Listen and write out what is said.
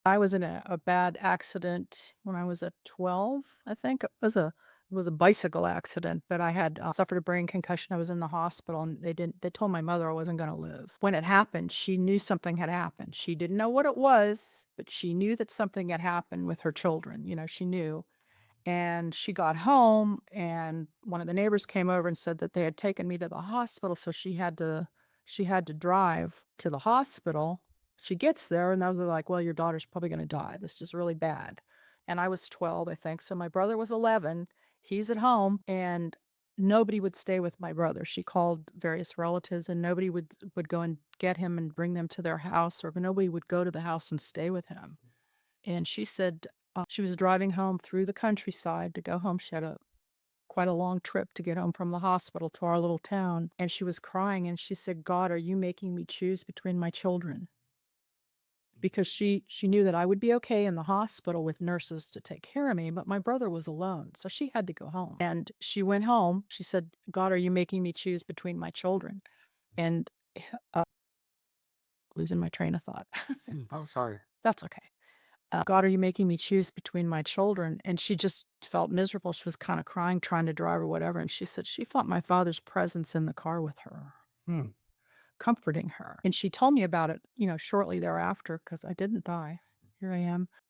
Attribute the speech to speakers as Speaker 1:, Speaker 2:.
Speaker 1: I was in a bad accident when I was 12, I think. It was a bicycle accident, but I had suffered a brain concussion. I was in the hospital and they told my mother I wasn't going to live. When it happened, she knew something had happened. She didn't know what it was, but she knew that something had happened with her children. She knew. And she got home and one of the neighbors came over and said that they had taken me to the hospital, so she had to drive to the hospital. She gets there and they were like, "Well, your daughter's probably going to die. This is really bad." And I was 12, I think. So my brother was 11. He's at home and nobody would stay with my brother. She called various relatives and nobody would go and get him and bring them to their house, or nobody would go to the house and stay with him. And she said she was driving home through the countryside to go home. She had quite a long trip to get home from the hospital to our little town. And she was crying and she said, "God, are you making me choose between my children?" Because she knew that I would be okay in the hospital with nurses to take care of me, but my brother was alone. So she had to go home. And she went home. She said, "God, are you making me choose between my children?" And uh, losing my train of thought.
Speaker 2: Oh, sorry.
Speaker 1: That's okay. "God, are you making me choose between my children?" And she just felt miserable. She was kind of crying, trying to drive or whatever. And she said she felt my father's presence in the car with her,
Speaker 2: Hmm.
Speaker 1: comforting her. And she told me about it, shortly thereafter, because I didn't die. Here I am.